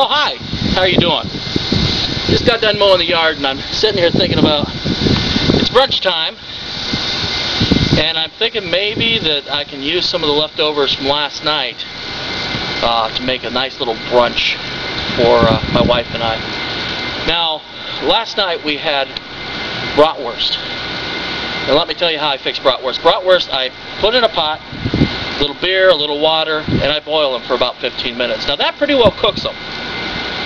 Oh, hi. How are you doing? Just got done mowing the yard and I'm sitting here thinking about it's brunch time, and I'm thinking maybe that I can use some of the leftovers from last night to make a nice little brunch for my wife and I. Now, last night we had bratwurst. And let me tell you how I fix bratwurst. Bratwurst, I put in a pot, a little beer, a little water, and I boil them for about 15 minutes. Now that pretty well cooks them.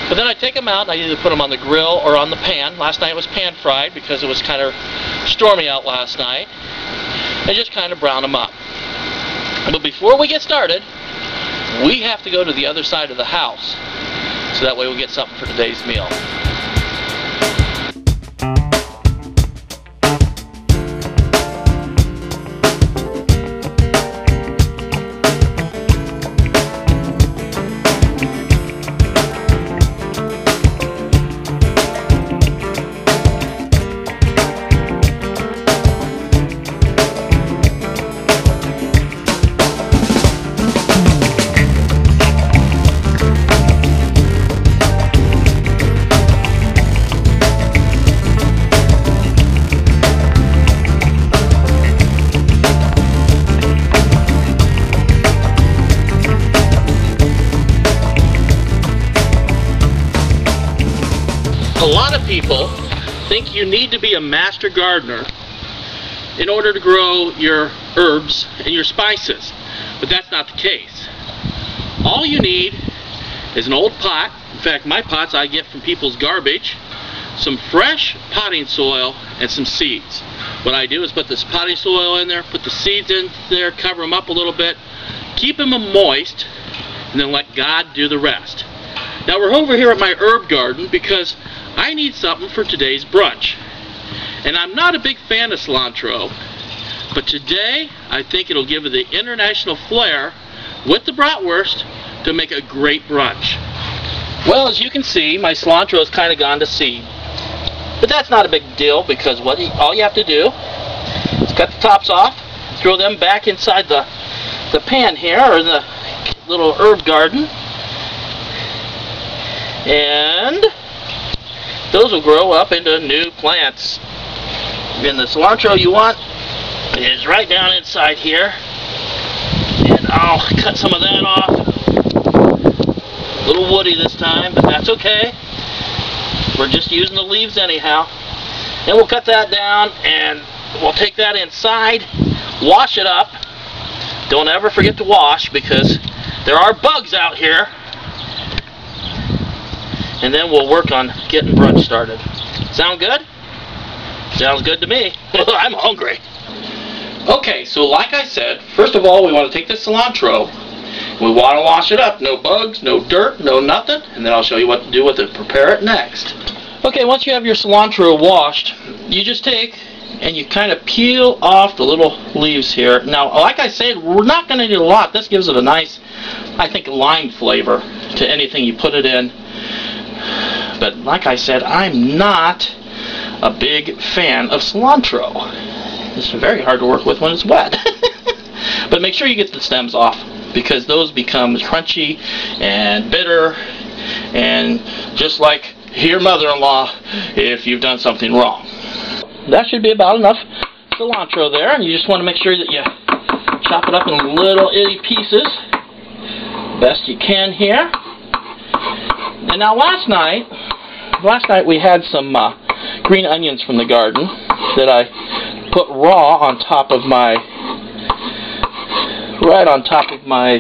But then I take them out and I either put them on the grill or on the pan. Last night was pan fried because it was kind of stormy out last night. And just kind of brown them up. But before we get started, we have to go to the other side of the house. So that way we'll get something for today's meal. A lot of people think you need to be a master gardener in order to grow your herbs and your spices, but that's not the case. All you need is an old pot. In fact, my pots I get from people's garbage, some fresh potting soil, and some seeds. What I do is put this potting soil in there, put the seeds in there, cover them up a little bit, keep them moist, and then let God do the rest. Now we're over here at my herb garden because I need something for today's brunch. And I'm not a big fan of cilantro, but today I think it'll give it the international flair with the bratwurst to make a great brunch. Well, as you can see, my cilantro has kind of gone to seed. But that's not a big deal because all you have to do is cut the tops off, throw them back inside the pan here, or the little herb garden, and those will grow up into new plants. And the cilantro you want is right down inside here. And I'll cut some of that off. A little woody this time, but that's okay. We're just using the leaves anyhow. And we'll cut that down and we'll take that inside, wash it up. Don't ever forget to wash because there are bugs out here. And then we'll work on getting brunch started. Sound good? Sounds good to me. I'm hungry. Okay, so like I said, first of all we want to take this cilantro. We want to wash it up. No bugs, no dirt, no nothing. And then I'll show you what to do with it. Prepare it next. Okay, once you have your cilantro washed, you just take and you kind of peel off the little leaves here. Now, like I said, we're not going to need a lot. This gives it a nice, I think, lime flavor to anything you put it in. But like I said, I'm not a big fan of cilantro. It's very hard to work with when it's wet. But make sure you get the stems off because those become crunchy and bitter and just like your mother-in-law if you've done something wrong. That should be about enough cilantro there, and you just want to make sure that you chop it up in little itty pieces best you can here. And now last night we had some green onions from the garden that I put raw on top of my, right on top of my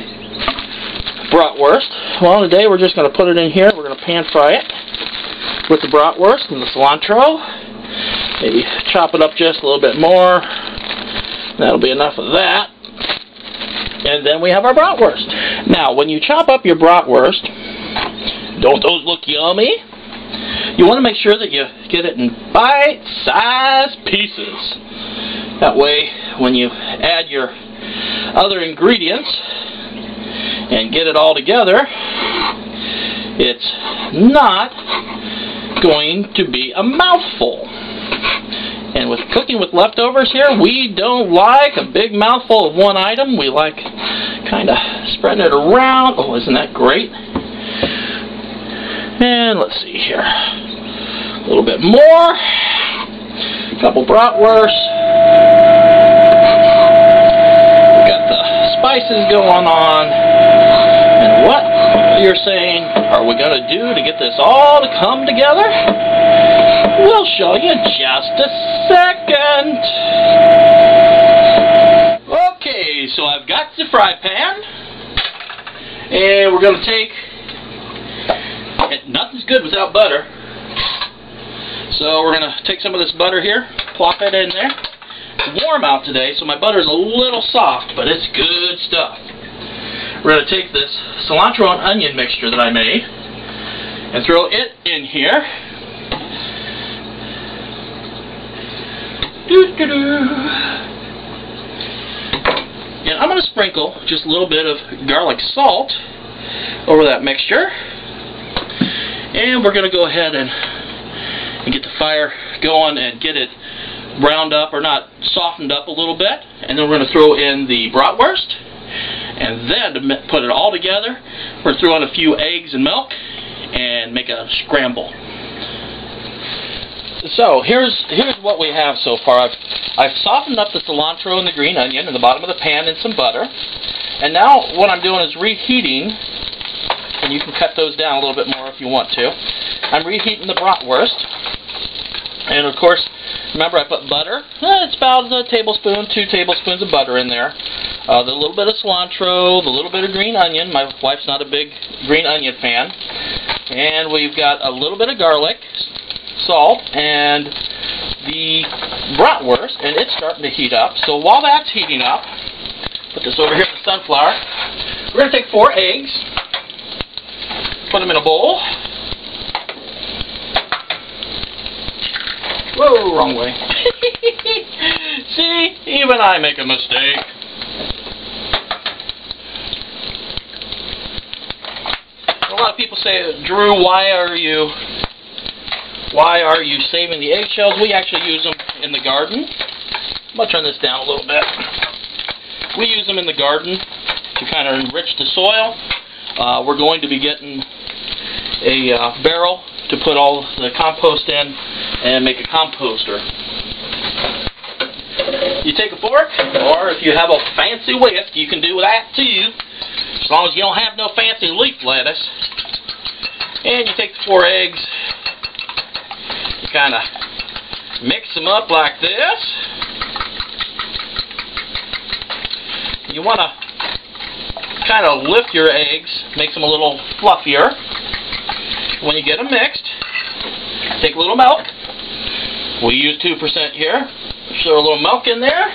bratwurst. Well, today we're just going to put it in here. We're going to pan fry it with the bratwurst and the cilantro. Maybe chop it up just a little bit more. That'll be enough of that. And then we have our bratwurst. Now, when you chop up your bratwurst, don't those look yummy? You want to make sure that you get it in bite-sized pieces. That way, when you add your other ingredients and get it all together, it's not going to be a mouthful. And with cooking with leftovers here, we don't like a big mouthful of one item. We like kind of spreading it around. Oh, isn't that great? And let's see here. A little bit more. A couple bratwursts. We got the spices going on. And what you're saying are we going to do to get this all to come together? We'll show you in just a second. Okay, so I've got the fry pan. And we're going to take, nothing's good without butter. So we're going to take some of this butter here, plop it in there. It's warm out today, so my butter's a little soft, but it's good stuff. We're going to take this cilantro and onion mixture that I made and throw it in here. And I'm going to sprinkle just a little bit of garlic salt over that mixture. And we're going to go ahead and get the fire going and get it browned up, or not, softened up a little bit. And then we're going to throw in the bratwurst. And then to put it all together, we're going to throw in a few eggs and milk and make a scramble. So here's what we have so far. I've softened up the cilantro and the green onion in the bottom of the pan in some butter. And now what I'm doing is reheating, and you can cut those down a little bit more if you want to. I'm reheating the bratwurst. And of course, remember I put butter. It's about a tablespoon, 2 tablespoons of butter in there. The little bit of cilantro, the little bit of green onion. My wife's not a big green onion fan. And we've got a little bit of garlic, salt, and the bratwurst, and it's starting to heat up. So while that's heating up, put this over here in the sunflower. We're going to take 4 eggs, put them in a bowl. Whoa, wrong way. See, even I make a mistake. A lot of people say, Drew, why are you saving the eggshells? We actually use them in the garden. I'm going to turn this down a little bit. We use them in the garden to kind of enrich the soil. We're going to be getting a barrel to put all the compost in and make a composter. You take a fork, or if you have a fancy whisk, you can do that too, as long as you don't have no fancy leaf lettuce. And you take the 4 eggs, you kind of mix them up like this. You want to kind of lift your eggs, makes them a little fluffier. When you get them mixed, take a little milk. We use 2% here. Throw a little milk in there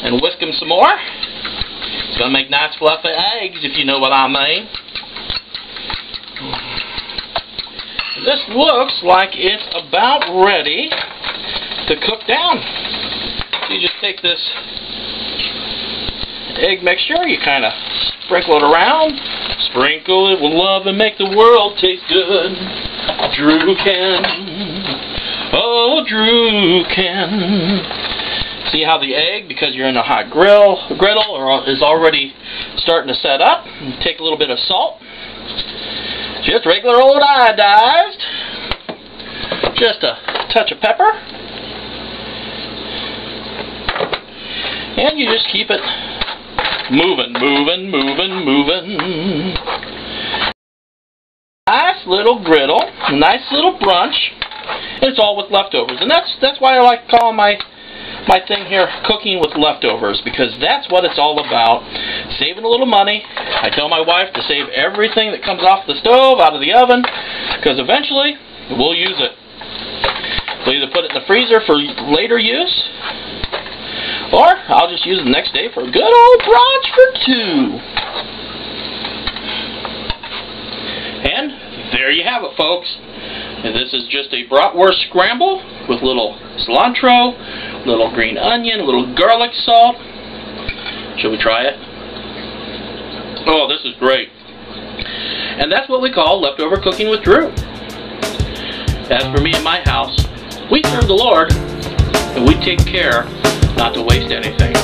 and whisk them some more. It's going to make nice fluffy eggs, if you know what I mean. This looks like it's about ready to cook down. So you just take this egg mixture, you kind of sprinkle it around. Sprinkle it with love and make the world taste good. Drew can. Oh, Drew can. See how the egg, because you're in a hot griddle, is already starting to set up. Take a little bit of salt. Just regular old iodized. Just a touch of pepper. And you just keep it moving. Nice little griddle, nice little brunch, and it's all with leftovers. And that's why I like calling my thing here cooking with leftovers, because that's what it's all about. Saving a little money. I tell my wife to save everything that comes off the stove, out of the oven, because eventually we'll use it. We'll either put it in the freezer for later use, or I'll just use it the next day for a good old brunch for 2. And there you have it, folks. And this is just a bratwurst scramble with little cilantro, little green onion, a little garlic salt. Should we try it? Oh, this is great. And that's what we call leftover cooking with Drew. As for me and my house, we serve the Lord, and we take care not to waste anything.